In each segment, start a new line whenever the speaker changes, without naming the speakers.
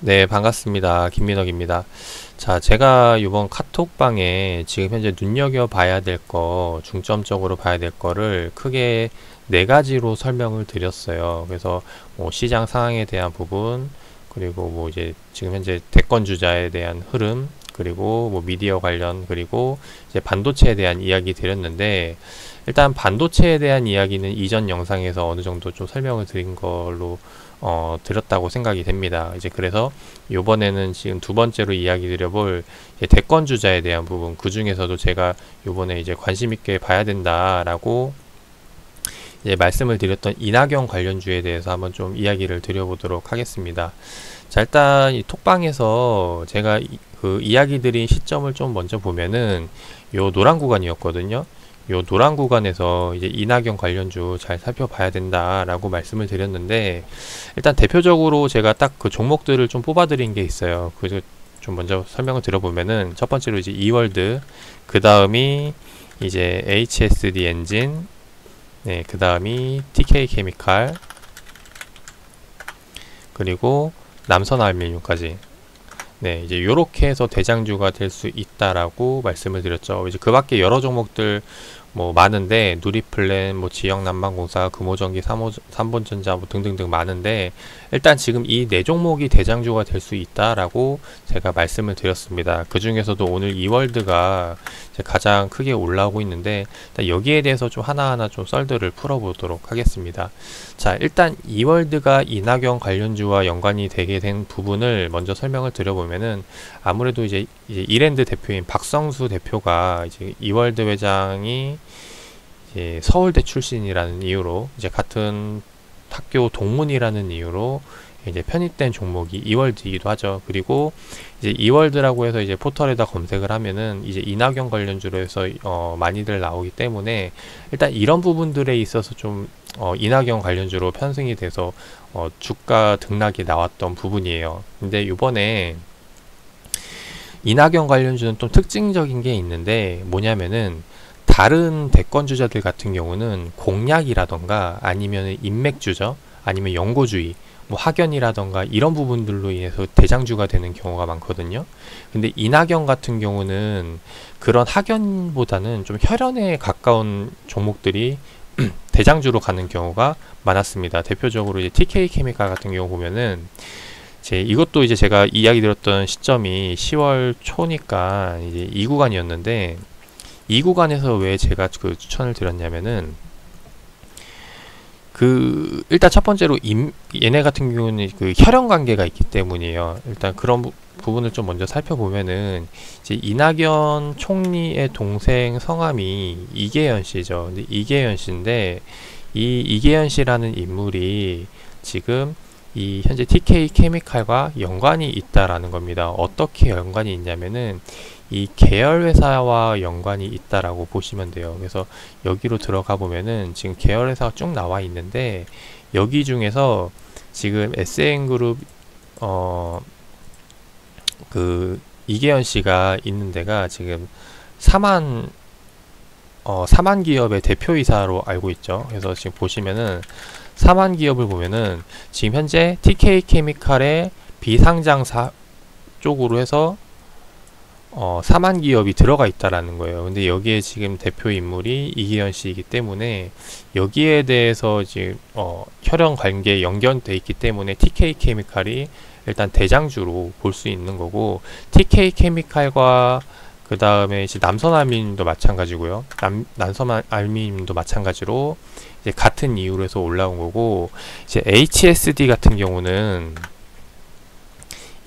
네, 반갑습니다. 김민혁입니다. 자, 제가 이번 카톡방에 지금 현재 눈여겨봐야 될 거, 중점적으로 봐야 될 거를 크게 네 가지로 설명을 드렸어요. 그래서 뭐 시장 상황에 대한 부분, 그리고 뭐 이제 지금 현재 대권주자에 대한 흐름, 그리고 뭐 미디어 관련, 그리고 이제 반도체에 대한 이야기 드렸는데, 일단 반도체에 대한 이야기는 이전 영상에서 어느 정도 좀 설명을 드린 걸로 드렸다고 생각이 됩니다. 이제 그래서 요번에는 지금 두 번째로 이야기 드려볼 대권 주자에 대한 부분, 그 중에서도 제가 요번에 이제 관심 있게 봐야 된다라고 이제 말씀을 드렸던 이낙연 관련주에 대해서 한번 좀 이야기를 드려보도록 하겠습니다. 자, 일단 이 톡방에서 제가 그 이야기 드린 시점을 좀 먼저 보면은 요 노란 구간이었거든요. 요 노란 구간에서 이제 이낙연 관련주 잘 살펴봐야 된다라고 말씀을 드렸는데, 일단 대표적으로 제가 딱 그 종목들을 좀 뽑아드린 게 있어요. 그래서 좀 먼저 설명을 드려보면은, 첫 번째로 이제 이월드, 그 다음이 이제 HSD 엔진, 네, 그 다음이 TK 케미칼, 그리고 남선 알루미늄까지. 네, 이제 요렇게 해서 대장주가 될 수 있다라고 말씀을 드렸죠. 이제 그 밖에 여러 종목들 뭐 많은데, 누리플랜, 뭐 지역난방공사, 금호전기, 삼본전자 뭐 등등등 많은데, 일단 지금 이 네 종목이 대장주가 될 수 있다라고 제가 말씀을 드렸습니다. 그 중에서도 오늘 이월드가 가장 크게 올라오고 있는데, 일단 여기에 대해서 좀 하나하나 좀 썰들을 풀어보도록 하겠습니다. 자, 일단 이월드가 이낙연 관련주와 연관이 되게 된 부분을 먼저 설명을 드려보면은, 아무래도 이제 이랜드 대표인 박성수 대표가 이제 이월드 회장이 이제 서울대 출신이라는 이유로, 이제 같은 학교 동문이라는 이유로 이제 편입된 종목이 이월드이기도 하죠. 그리고 이제 이월드라고 해서 이제 포털에다 검색을 하면은 이제 이낙연 관련주로 해서 많이들 나오기 때문에, 일단 이런 부분들에 있어서 좀 이낙연 관련주로 편승이 돼서 주가 등락이 나왔던 부분이에요. 근데 요번에 이낙연 관련주는 좀 특징적인 게 있는데, 뭐냐면은 다른 대권 주자들 같은 경우는 공약이라던가 아니면 인맥주죠, 아니면 연고주의, 뭐 학연이라던가 이런 부분들로 인해서 대장주가 되는 경우가 많거든요. 근데 이낙연 같은 경우는 그런 학연보다는 좀 혈연에 가까운 종목들이 대장주로 가는 경우가 많았습니다. 대표적으로 이제 TK 케미칼 같은 경우 보면은, 이것도 이제 제가 이야기 드렸던 시점이 10월 초니까 이제 이 구간이었는데, 이 구간에서 왜 제가 그 추천을 드렸냐면은, 그 일단 첫 번째로 얘네 같은 경우는 그 혈연 관계가 있기 때문이에요. 일단 그런 부분을 좀 먼저 살펴보면은, 이제 이낙연 총리의 동생 성함이 이계현 씨죠. 근데 이계현 씨인데, 이 이계현 씨라는 인물이 지금 이 현재 TK 케미칼과 연관이 있다라는 겁니다. 어떻게 연관이 있냐면은, 이 계열 회사와 연관이 있다라고 보시면 돼요. 그래서 여기로 들어가 보면은 지금 계열 회사가 쭉 나와 있는데, 여기 중에서 지금 SN그룹 그 이계현 씨가 있는 데가 지금 사만 기업의 대표이사로 알고 있죠. 그래서 지금 보시면은 사만 기업을 보면은 지금 현재 TK 케미칼의 비상장사 쪽으로 해서 사만 기업이 들어가 있다라는 거예요. 근데 여기에 지금 대표 인물이 이기현 씨이기 때문에, 여기에 대해서 지금 혈연 관계 연결돼 있기 때문에 TK 케미칼이 일단 대장주로 볼 수 있는 거고, TK 케미칼과 그 다음에 이제 남선 알루미늄도 마찬가지고요. 남선 알루미늄도 마찬가지로 이제 같은 이유로 해서 올라온 거고, 이제 HSD 같은 경우는,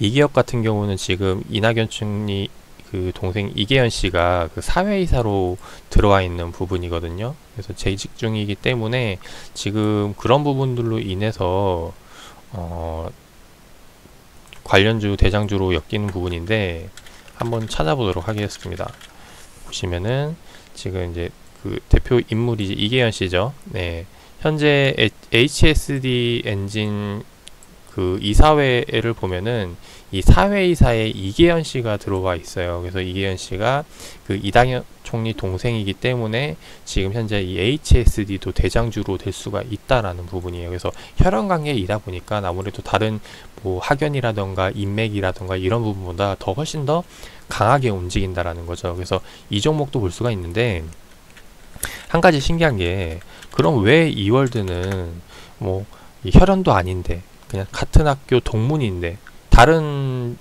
이 기업 같은 경우는 지금 이낙연 총리 그 동생 이계현 씨가 그 사회이사로 들어와 있는 부분이거든요. 그래서 재직 중이기 때문에 지금 그런 부분들로 인해서 관련주 대장주로 엮이는 부분인데, 한번 찾아보도록 하겠습니다. 보시면은 지금 이제 그 대표 인물이 이계현 씨죠. 네, 현재 HSD 엔진 그 이사회를 보면은 이 사회이사에 이계현 씨가 들어와 있어요. 그래서 이계현 씨가 그 이낙연 총리 동생이기 때문에 지금 현재 이 HSD도 대장주로 될 수가 있다라는 부분이에요. 그래서 혈연 관계이다 보니까 아무래도 다른 뭐 학연이라던가 인맥이라던가 이런 부분보다 더 훨씬 더 강하게 움직인다라는 거죠. 그래서 이 종목도 볼 수가 있는데, 한 가지 신기한 게, 그럼 왜 이월드는 뭐 이 혈연도 아닌데 그냥 같은 학교 동문인데, 다른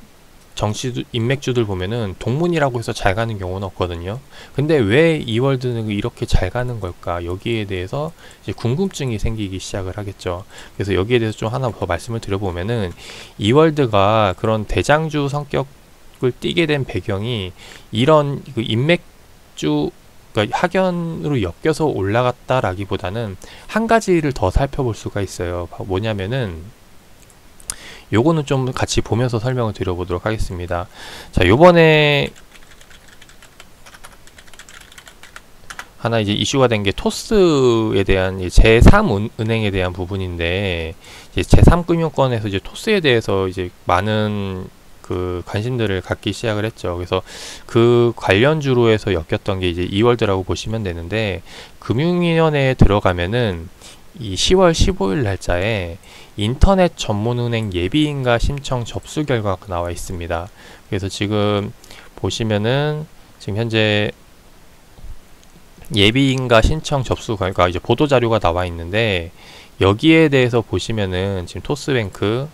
정치 인맥주들 보면은 동문이라고 해서 잘 가는 경우는 없거든요. 근데 왜 이월드는 이렇게 잘 가는 걸까? 여기에 대해서 이제 궁금증이 생기기 시작을 하겠죠. 그래서 여기에 대해서 좀 하나 더 말씀을 드려보면은, 이월드가 그런 대장주 성격을 띠게 된 배경이 이런 그 인맥주, 그러니까 학연으로 엮여서 올라갔다라기보다는 한 가지를 더 살펴볼 수가 있어요. 뭐냐면은, 요거는 좀 같이 보면서 설명을 드려보도록 하겠습니다. 자, 요번에 하나 이제 이슈가 된 게 토스에 대한 제3은행에 대한 부분인데, 이제 제3금융권에서 이제 토스에 대해서 이제 많은 그 관심들을 갖기 시작을 했죠. 그래서 그 관련주로 해서 엮였던 게 이제 이월드라고 보시면 되는데, 금융위원회에 들어가면은 이 10월 15일 날짜에 인터넷 전문은행 예비인가 신청 접수 결과가 나와 있습니다. 그래서 지금 보시면은 지금 현재 예비인가 신청 접수 결과 이제 보도 자료가 나와 있는데, 여기에 대해서 보시면은 지금 토스뱅크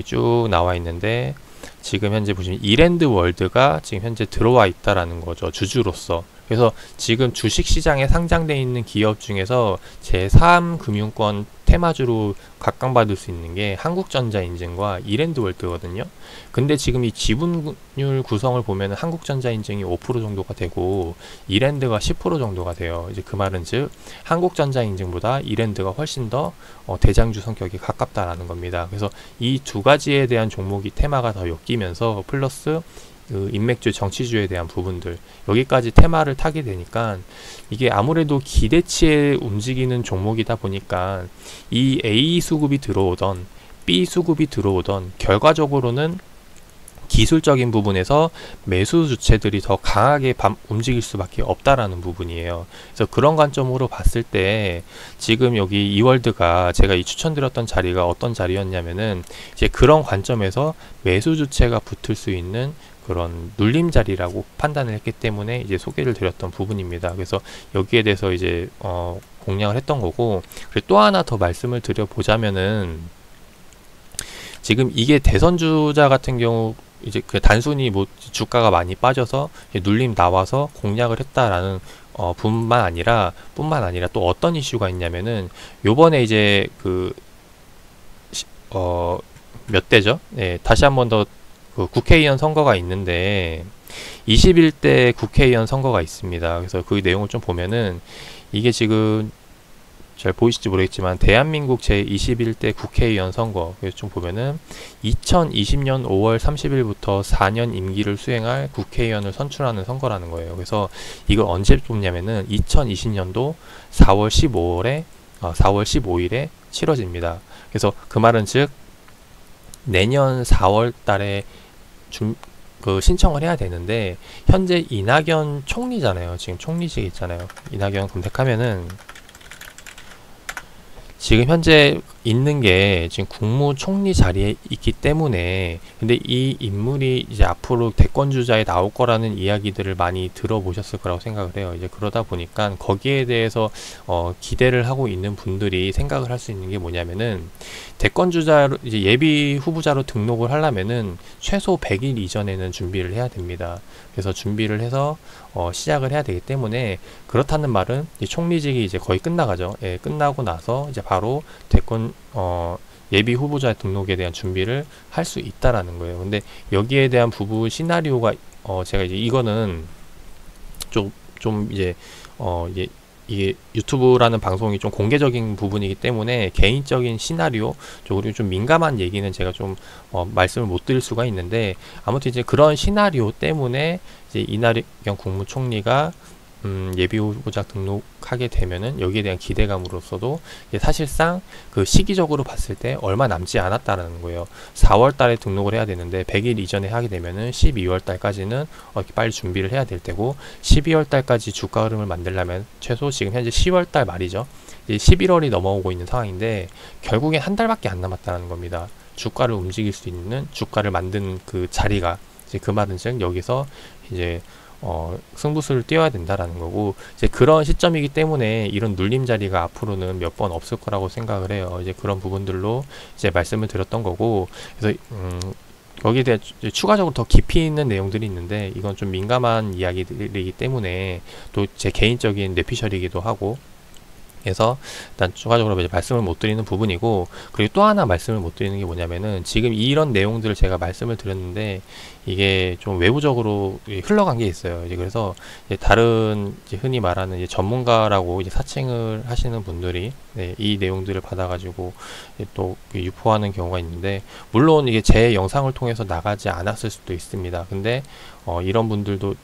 쭉 나와 있는데, 지금 현재 보시면 이랜드 월드가 지금 현재 들어와 있다라는 거죠, 주주로서. 그래서 지금 주식시장에 상장되어 있는 기업 중에서 제3금융권 테마주로 각광받을 수 있는 게 한국전자인증과 이랜드 월드거든요. 근데 지금 이 지분율 구성을 보면 한국전자인증이 5% 정도가 되고 이랜드가 10% 정도가 돼요. 이제 그 말은 즉 한국전자인증보다 이랜드가 훨씬 더 대장주 성격이 가깝다라는 겁니다. 그래서 이 두 가지에 대한 종목이 테마가 더 엮이면서 플러스 그 인맥주, 정치주에 대한 부분들, 여기까지 테마를 타게 되니까 이게 아무래도 기대치에 움직이는 종목이다 보니까 이 A 수급이 들어오던 B 수급이 들어오던 결과적으로는 기술적인 부분에서 매수 주체들이 더 강하게 움직일 수밖에 없다라는 부분이에요. 그래서 그런 관점으로 봤을 때 지금 여기 이월드가 제가 이 추천드렸던 자리가 어떤 자리였냐면은 이제 그런 관점에서 매수 주체가 붙을 수 있는 그런 눌림 자리라고 판단을 했기 때문에 이제 소개를 드렸던 부분입니다. 그래서 여기에 대해서 이제 공략을 했던 거고, 그리고 또 하나 더 말씀을 드려보자면은 지금 이게 대선 주자 같은 경우 이제 그 단순히 뭐 주가가 많이 빠져서 눌림 나와서 공략을 했다라는 뿐만 아니라 또 어떤 이슈가 있냐면은 요번에 이제 그 몇 대죠? 네, 다시 한번 더 그 국회의원 선거가 있는데 21대 국회의원 선거가 있습니다. 그래서 그 내용을 좀 보면은 이게 지금 잘 보이실지 모르겠지만 대한민국 제21대 국회의원 선거, 그래서 좀 보면은 2020년 5월 30일부터 4년 임기를 수행할 국회의원을 선출하는 선거라는 거예요. 그래서 이걸 언제 뽑냐면은 2020년도 4월 15일에 치러집니다. 그래서 그 말은 즉 내년 4월 달에 그 신청을 해야 되는데, 현재 이낙연 총리잖아요. 지금 총리직 있잖아요. 이낙연 검색하면은 지금 현재 있는 게 지금 국무총리 자리에 있기 때문에, 근데 이 인물이 이제 앞으로 대권주자에 나올 거라는 이야기들을 많이 들어보셨을 거라고 생각을 해요. 이제 그러다 보니까 거기에 대해서 기대를 하고 있는 분들이 생각을 할 수 있는 게 뭐냐면은, 대권주자로 이제 예비 후보자로 등록을 하려면은 최소 100일 이전에는 준비를 해야 됩니다. 그래서 준비를 해서 시작을 해야 되기 때문에, 그렇다는 말은 이 총리직이 이제 거의 끝나가죠. 예, 끝나고 나서 이제 바로 대권 예비 후보자 등록에 대한 준비를 할 수 있다라는 거예요. 근데 여기에 대한 부분 시나리오가 제가 이제 이거는 좀 이제 이게 유튜브라는 방송이 좀 공개적인 부분이기 때문에 개인적인 시나리오 쪽으로 좀 민감한 얘기는 제가 좀 말씀을 못 드릴 수가 있는데, 아무튼 이제 그런 시나리오 때문에 이제 이낙연 국무총리가 예비 후보자 등록하게 되면은 여기에 대한 기대감으로서도 사실상 그 시기적으로 봤을 때 얼마 남지 않았다라는 거예요. 4월 달에 등록을 해야 되는데 100일 이전에 하게 되면은 12월 달까지는 빨리 준비를 해야 될 테고, 12월 달까지 주가 흐름을 만들려면 최소 지금 현재 10월 달 말이죠. 이제 11월이 넘어오고 있는 상황인데 결국엔 한 달밖에 안 남았다는 겁니다. 주가를 움직일 수 있는, 주가를 만든 그 자리가, 이제 그 말은 즉 여기서 이제 승부수를 띄워야 된다라는 거고, 이제 그런 시점이기 때문에 이런 눌림 자리가 앞으로는 몇 번 없을 거라고 생각을 해요. 이제 그런 부분들로 이제 말씀을 드렸던 거고, 그래서 여기에 대해 추가적으로 더 깊이 있는 내용들이 있는데 이건 좀 민감한 이야기들이기 때문에 또 제 개인적인 뇌피셜이기도 하고, 그래서 일단 추가적으로 이제 말씀을 못 드리는 부분이고, 그리고 또 하나 말씀을 못 드리는 게 뭐냐면은 지금 이런 내용들을 제가 말씀을 드렸는데 이게 좀 외부적으로 흘러간 게 있어요. 이제 그래서 이제 다른 이제 흔히 말하는 이제 전문가라고 이제 사칭을 하시는 분들이 이 내용들을 받아가지고 또 유포하는 경우가 있는데, 물론 이게 제 영상을 통해서 나가지 않았을 수도 있습니다. 근데 이런 분들도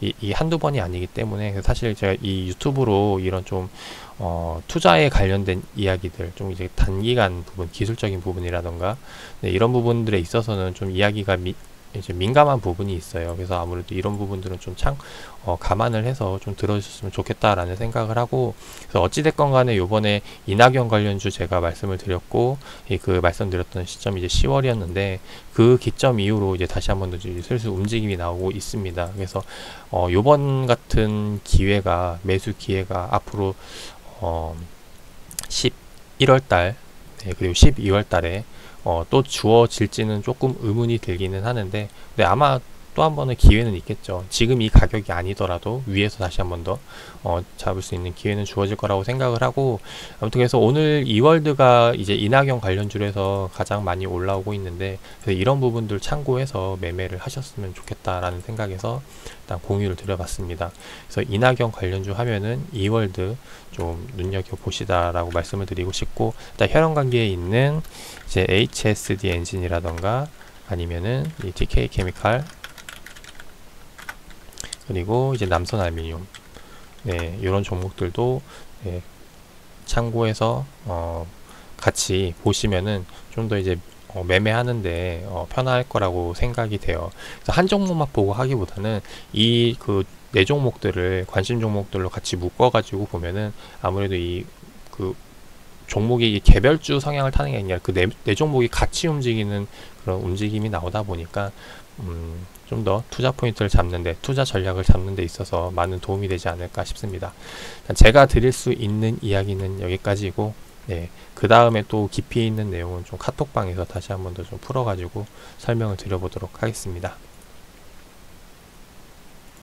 이 한두 번이 아니기 때문에, 사실 제가 이 유튜브로 이런 좀 투자에 관련된 이야기들, 좀 이제 단기간 부분, 기술적인 부분이라던가 이런 부분들에 있어서는 좀 이야기가 이제 민감한 부분이 있어요. 그래서 아무래도 이런 부분들은 좀 감안을 해서 좀 들어주셨으면 좋겠다라는 생각을 하고, 그래서 어찌됐건 간에 요번에 이낙연 관련주 제가 말씀을 드렸고, 그 말씀드렸던 시점이 이제 10월이었는데 그 기점 이후로 이제 다시 한번 더 슬슬 움직임이 나오고 있습니다. 그래서 요번 같은 기회가, 매수 기회가 앞으로 11월 달 그리고 12월 달에 또 주어질지는 조금 의문이 들기는 하는데, 근데 아마 또 한 번의 기회는 있겠죠. 지금 이 가격이 아니더라도 위에서 다시 한 번 더 잡을 수 있는 기회는 주어질 거라고 생각을 하고, 아무튼 그래서 오늘 이월드가 이제 이낙연 관련주로 해서 가장 많이 올라오고 있는데, 그래서 이런 부분들 참고해서 매매를 하셨으면 좋겠다라는 생각에서 일단 공유를 드려봤습니다. 그래서 이낙연 관련주 하면은 이월드 좀 눈여겨보시다라고 말씀을 드리고 싶고, 일단 혈연관계에 있는 이제 HSD 엔진이라던가 아니면은 이 TK 케미칼, 그리고 이제 남선 알미늄, 이런 종목들도 참고해서 같이 보시면은 좀 더 이제 매매하는데 편할 거라고 생각이 돼요. 그래서 한 종목만 보고 하기보다는 이 그 네 종목들을 관심 종목들로 같이 묶어 가지고 보면은 아무래도 이 그 종목이 개별주 성향을 타는 게 아니라 그 네 종목이 같이 움직이는 그런 움직임이 나오다 보니까 좀 더 투자 포인트를 잡는데, 투자 전략을 잡는 데 있어서 많은 도움이 되지 않을까 싶습니다. 제가 드릴 수 있는 이야기는 여기까지고, 그 다음에 또 깊이 있는 내용은 좀 카톡방에서 다시 한번 더 좀 풀어가지고 설명을 드려보도록 하겠습니다.